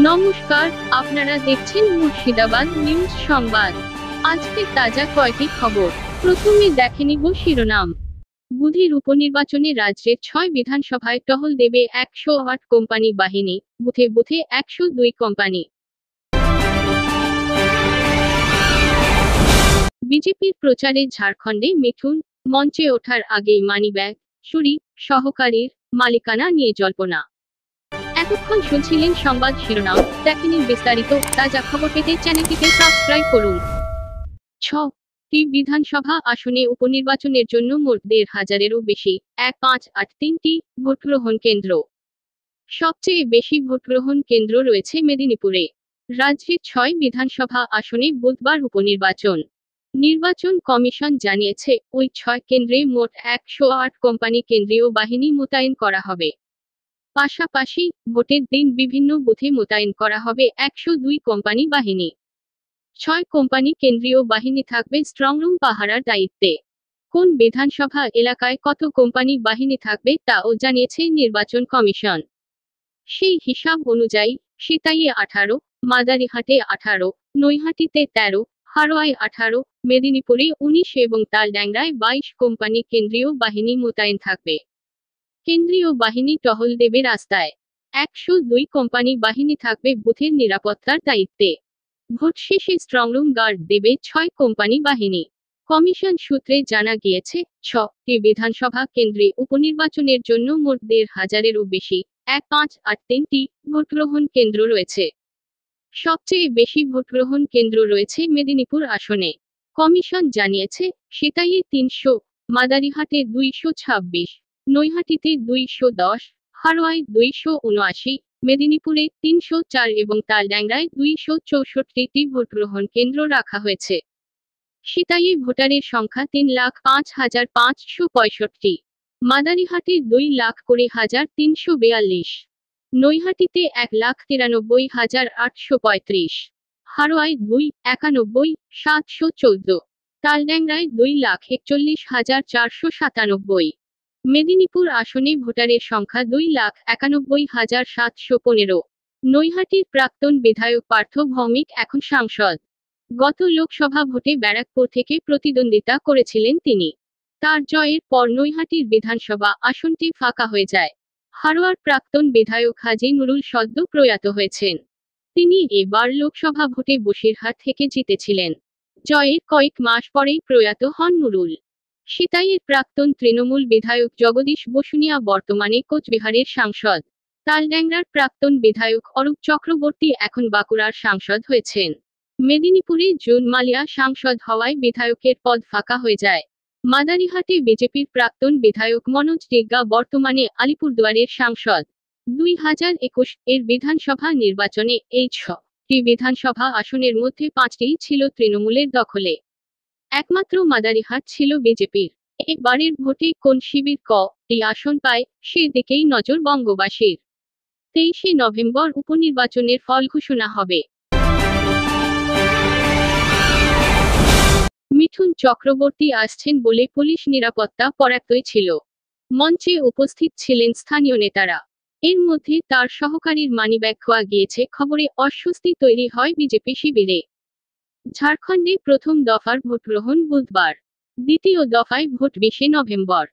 নমস্কার, আপনারা দেখছেন মুর্শিদাবাদ নিউজ সংবাদ। আজকের তাজা কয়েকটি খবর। প্রথমে দেখে নিব শিরোনাম। বুধের উপনির্বাচনে রাজ্যের 6 বিধানসভায় টহল দেবে 108 কোম্পানি বাহিনী, বুথে বুথে 102 কোম্পানি। বিজেপির প্রচারে ঝাড়খণ্ডে মিঠুন, মঞ্চে ওঠার আগেই মানিব্যাগ চুরি, সহকারীর মালিকানা নিয়ে জল্পনা। এতক্ষণ শুনছিলেন সংবাদ শিরোনাম, দেখে নিন বিস্তারিত। তাজা খবর পেতে চ্যানেলটিকে সাবস্ক্রাইব করুন। 6টি বিধানসভা আসনে উপনির্বাচনের জন্য মোট 1,500-এরও বেশি 1,583টি ভোটগ্রহণ কেন্দ্র। সবচেয়ে বেশি ভোটগ্রহণ কেন্দ্র রয়েছে মেদিনীপুরে। রাজ্যের 6 বিধানসভা আসনে বুধবার উপনির্বাচন। নির্বাচন কমিশন জানিয়েছে, ওই 6 কেন্দ্রে মোট 108 কোম্পানি কেন্দ্রীয় বাহিনী মোতায়েন করা হবে। পাশাপাশি ভোটের দিন বিভিন্ন বুথে মোতায়েন করা হবে 102 কোম্পানি বাহিনী। 6 কোম্পানি কেন্দ্রীয় বাহিনী থাকবে স্ট্রংরুম পাহারার দায়িত্বে। কোন বিধানসভা এলাকায় কত কোম্পানি বাহিনী থাকবে তাও জানিয়েছে নির্বাচন কমিশন। সেই হিসাব অনুযায়ী সিতাইয়ে 18, মাদারিহাটে 18, নৈহাটিতে 13, হারোয়ায় 18, মেদিনীপুরে 19 এবং তালড্যাংরায় 22 কোম্পানি কেন্দ্রীয় বাহিনী মোতায়েন থাকবে। কেন্দ্রীয় বাহিনী টহল দেবে রাস্তায়। 102 কোম্পানি বাহিনী থাকবে বুথের নিরাপত্তার দায়িত্বে। ভোট শেষে স্ট্রংরুম গার্ড দেবে 6 কোম্পানি বাহিনী। কমিশন সূত্রে জানা গিয়েছে, 6টি বিধানসভা কেন্দ্রে উপনির্বাচনের জন্য মোট 1,500-এরও বেশি 1,583টি ভোটগ্রহণ কেন্দ্র রয়েছে। সবচেয়ে বেশি ভোটগ্রহণ কেন্দ্র রয়েছে মেদিনীপুর আসনে। কমিশন জানিয়েছে, সিতাইয়ে 300, মাদারিহাটে 226, নৈহাটিতে 210, হারোয়ায় 279, মেদিনীপুরে 304 এবং তালড্যাংরায় 264টি ভোটগ্রহণ কেন্দ্র রাখা হয়েছে। সিতাইয়ে ভোটারের সংখ্যা 3,05,565, মাদারিহাটে 2,20,342, নৈহাটিতে 1,93,835, হারোয়ায় 2,91,714, তালড্যাংরায় 2,41,497। মেদিনীপুর আসনে ভোটারের সংখ্যা 2,91,715। নৈহাটির প্রাক্তন বিধায়ক পার্থ ভৌমিক এখন সাংসদ। গত লোকসভা ভোটে ব্যারাকপুর থেকে প্রতিদ্বন্দ্বিতা করেছিলেন তিনি। তার জয়ের পর নৈহাটির বিধানসভা আসনটি ফাঁকা হয়ে যায়। হারোয়ার প্রাক্তন বিধায়ক হাজী নুরুল সদ্য প্রয়াত হয়েছেন। তিনি এবার লোকসভা ভোটে বসিরহাট থেকে জিতেছিলেন। জয়ের কয়েক মাস পরেই প্রয়াত হন নুরুল। সিতাইয়ের প্রাক্তন তৃণমূল বিধায়ক জগদীশ বসুনিয়া বর্তমানে কোচবিহারের সাংসদ। তালড্যাংরার প্রাক্তন বিধায়ক অরূপ চক্রবর্তী এখন বাঁকুড়ার সাংসদ হয়েছেন। মেদিনীপুরে জুন মালিয়া সাংসদ হওয়ায় বিধায়কের পদ ফাঁকা হয়ে যায়। মাদারিহাটে বিজেপির প্রাক্তন বিধায়ক মনোজ ডিগ্গা বর্তমানে আলিপুরদুয়ারের সাংসদ। 2021-এর বিধানসভা নির্বাচনে এই 6টি বিধানসভা আসনের মধ্যে 5টি ছিল তৃণমূলের দখলে। একমাত্র মাদারিহাট ছিল বিজেপির। এবারের ভোটে কোন শিবির কটি আসন পায়, সেদিকেই নজর বঙ্গবাসীর। 23শে নভেম্বর উপনির্বাচনের ফল ঘোষণা হবে। মিঠুন চক্রবর্তী আসছেন বলে পুলিশ নিরাপত্তা পর্যাপ্তই ছিল। মঞ্চে উপস্থিত ছিলেন স্থানীয় নেতারা। এর মধ্যে তার সহকারীর মানিব্যাগ খোয়া গিয়েছে খবরে অস্বস্তি তৈরি হয় বিজেপি শিবিরে। ঝাড়খণ্ডে প্রথম দফার ভোটগ্রহণ বুধবার। দ্বিতীয় দফায় ভোট 20শে নভেম্বর।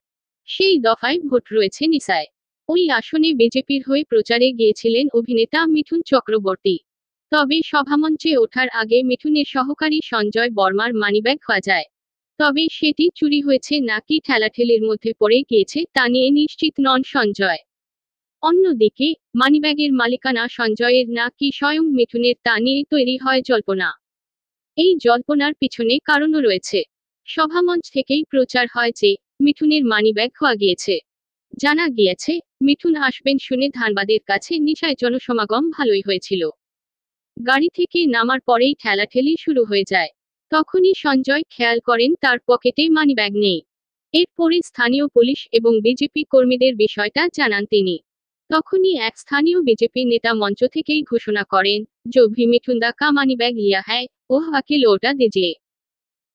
সেই দফায় ভোট রয়েছে নিশায়। ওই আসনে বিজেপির হয়ে প্রচারে গিয়েছিলেন অভিনেতা মিঠুন চক্রবর্তী। তবে সভামঞ্চে ওঠার আগে মিঠুনের সহকারী সঞ্জয় বর্মার মানিব্যাগ খোয়া যায়। তবে সেটি চুরি হয়েছে নাকি ঠেলাঠেলির মধ্যে পড়ে গিয়েছে তা নিয়ে নিশ্চিত নন সঞ্জয়। অন্যদিকে মানিব্যাগের মালিকানা সঞ্জয়ের নাকি স্বয়ং মিঠুনের তা নিয়ে তৈরি হয় জল্পনা। এই জল্পনার পিছনে কারণও রয়েছে। সভামঞ্চ থেকেই প্রচার হয় যে মিঠুনের মানিব্যাগ খোয়া গিয়েছে। জানা গিয়েছে, মিঠুন আসবেন শুনে ধানবাদের কাছে নিশায় জনসমাগম ভালোই হয়েছিল। গাড়ি থেকে নামার পরেই ঠেলাঠেলি শুরু হয়ে যায়। তখনই সঞ্জয় খেয়াল করেন তার পকেটে মানিব্যাগ নেই। এরপরে স্থানীয় পুলিশ এবং বিজেপি কর্মীদের বিষয়টা জানান তিনি। তখনই এক স্থানীয় বিজেপি নেতা মঞ্চ থেকেই ঘোষণা করেন, जो भी मिठुन दा का मनी बैग लिया है वह आके लौटा दीजिए।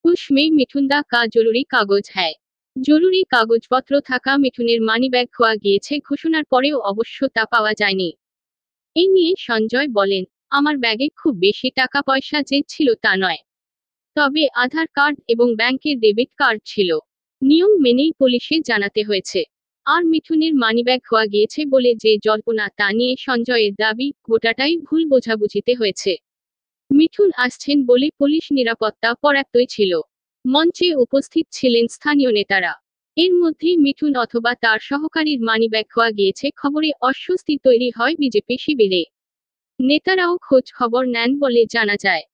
उसमें मिठुन दा का জরুরি কাগজ है। জরুরি কাগজপত্র থাকা মিঠুনের মানিব্যাগ খোয়া গিয়েছে ঘোষণার পরেও অবশ্য তা পাওয়া যায়নি। এই নিয়ে সঞ্জয় বলেন, আমার ব্যাগে খুব বেশি টাকা পয়সা যে ছিল তা নয়, তবে আধার কার্ড এবং ব্যাংকের ডেবিট কার্ড ছিল। নিয়ম মেনেই পুলিশে জানাতে হয়েছে। আর মিঠুনের মানিব্যাগ খোয়া গিয়েছে বলে যে জল্পনা তা নিয়ে সঞ্জয়ের দাবি, গোটাটাই ভুল বোঝাবুঝিতে হয়েছে। মিঠুন আসছেন বলে পুলিশ নিরাপত্তা পর্যাপ্তই ছিল। মঞ্চে উপস্থিত ছিলেন স্থানীয় নেতারা। এর মধ্যেই মিঠুন অথবা তার সহকারীর মানিব্যাগ খোয়া গিয়েছে খবরে অস্বস্তি তৈরি হয় বিজেপি শিবিরে। নেতারাও খোঁজ খবর নেন বলে জানা যায়।